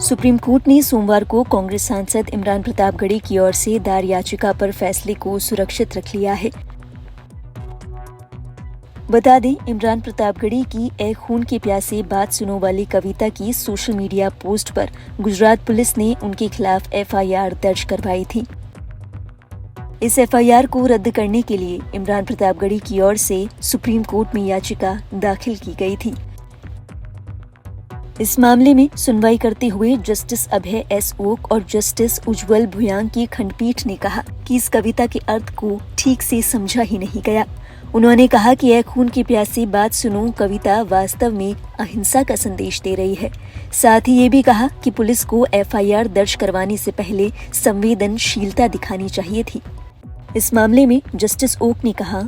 Supreme court ने सोमवार को कांग्रेस सांसद इमरान प्रतापगढ़ी की ओर से दायर याचिका पर फैसले को सुरक्षित रख लिया है। बता दें, इमरान प्रतापगढ़ी की ए खून के प्यासे बात सुनो वाली कविता की सोशल मीडिया पोस्ट पर गुजरात पुलिस ने उनके खिलाफ एफआईआर दर्ज करवाई थी। इस एफआईआर को रद्द करने के लिए इमरान प्रतापगढ़ी की ओर से सुप्रीम कोर्ट में याचिका दाखिल की गई थी। इस मामले में सुनवाई करते हुए जस्टिस अभय एस ओक और जस्टिस उज्जवल भुयांग की खंडपीठ ने कहा कि इस कविता के अर्थ को ठीक से समझा ही नहीं गया। उन्होंने कहा कि ए खून के प्यासे बात सुनो कविता वास्तव में अहिंसा का संदेश दे रही है। साथ ही ये भी कहा कि पुलिस को एफआईआर दर्ज करवाने से पहले संवेदनशीलता दिखानी चाहिए थी। इस मामले में जस्टिस ओक ने कहा,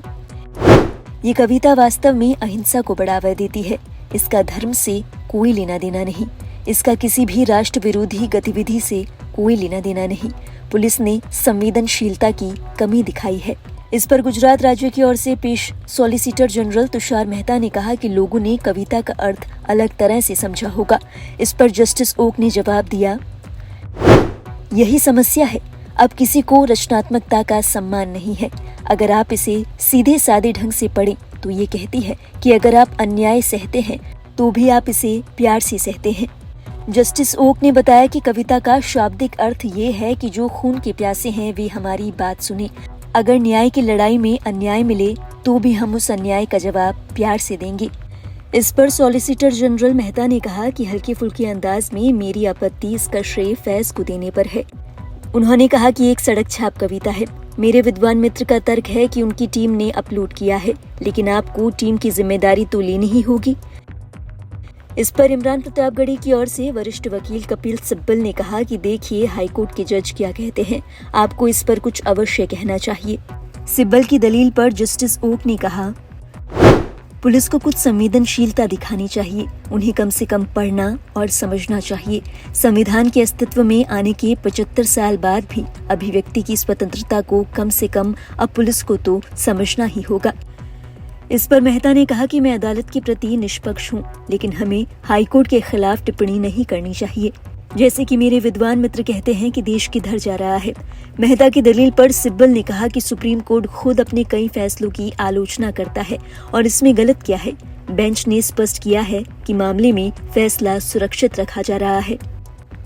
ये कविता वास्तव में अहिंसा को बढ़ावा देती है। इसका धर्म से कोई लेना देना नहीं, इसका किसी भी राष्ट्र विरोधी गतिविधि से कोई लेना देना नहीं। पुलिस ने संवेदनशीलता की कमी दिखाई है। इस पर गुजरात राज्य की ओर से पेश सॉलिसिटर जनरल तुषार मेहता ने कहा कि लोगों ने कविता का अर्थ अलग तरह से समझा होगा। इस पर जस्टिस ओक ने जवाब दिया, यही समस्या है। अब किसी को रचनात्मकता का सम्मान नहीं है। अगर आप इसे सीधे सादे ढंग से पढ़ें तो ये कहती है कि अगर आप अन्याय सहते हैं तो भी आप इसे प्यार से सहते हैं। जस्टिस ओक ने बताया कि कविता का शाब्दिक अर्थ ये है कि जो खून के प्यासे हैं वे हमारी बात सुने। अगर न्याय की लड़ाई में अन्याय मिले तो भी हम उस अन्याय का जवाब प्यार से देंगे। इस पर सॉलिसिटर जनरल मेहता ने कहा कि हल्के फुल्के अंदाज में मेरी आपत्ति इसका श्रेय फैज को देने पर है। उन्होंने कहा कि एक सड़क छाप कविता है। मेरे विद्वान मित्र का तर्क है कि उनकी टीम ने अपलोड किया है, लेकिन आपको टीम की जिम्मेदारी तो लेनी ही होगी। इस पर इमरान प्रतापगढ़ी की ओर से वरिष्ठ वकील कपिल सिब्बल ने कहा कि देखिए हाईकोर्ट के जज क्या कहते हैं, आपको इस पर कुछ अवश्य कहना चाहिए। सिब्बल की दलील पर जस्टिस ओक ने कहा, पुलिस को कुछ संवेदनशीलता दिखानी चाहिए। उन्हें कम से कम पढ़ना और समझना चाहिए। संविधान के अस्तित्व में आने के 75 साल बाद भी अभिव्यक्ति की स्वतंत्रता को कम से कम अब पुलिस को तो समझना ही होगा। इस पर मेहता ने कहा कि मैं अदालत के प्रति निष्पक्ष हूँ, लेकिन हमें हाईकोर्ट के खिलाफ टिप्पणी नहीं करनी चाहिए। जैसे कि मेरे विद्वान मित्र कहते हैं कि देश किधर जा रहा है। मेहता की दलील पर सिब्बल ने कहा कि सुप्रीम कोर्ट खुद अपने कई फैसलों की आलोचना करता है और इसमें गलत क्या है। बेंच ने स्पष्ट किया है कि मामले में फैसला सुरक्षित रखा जा रहा है।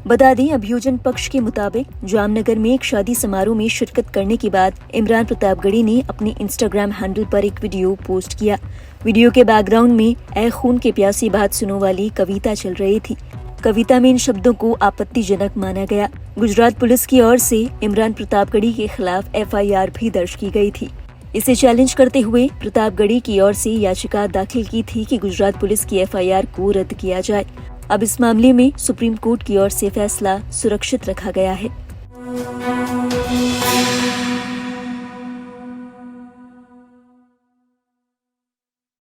बता दें, अभियोजन पक्ष के मुताबिक जामनगर में एक शादी समारोह में शिरकत करने के बाद इमरान प्रतापगढ़ी ने अपने इंस्टाग्राम हैंडल पर एक वीडियो पोस्ट किया। वीडियो के बैकग्राउंड में ए खून के प्यासी बात सुनो वाली कविता चल रही थी। कविता में इन शब्दों को आपत्तिजनक माना गया। गुजरात पुलिस की ओर से इमरान प्रतापगढ़ी के खिलाफ एफआईआर भी दर्ज की गई थी। इसे चैलेंज करते हुए प्रतापगढ़ी की ओर से याचिका दाखिल की थी कि गुजरात पुलिस की एफआईआर को रद्द किया जाए। अब इस मामले में सुप्रीम कोर्ट की ओर से फैसला सुरक्षित रखा गया है।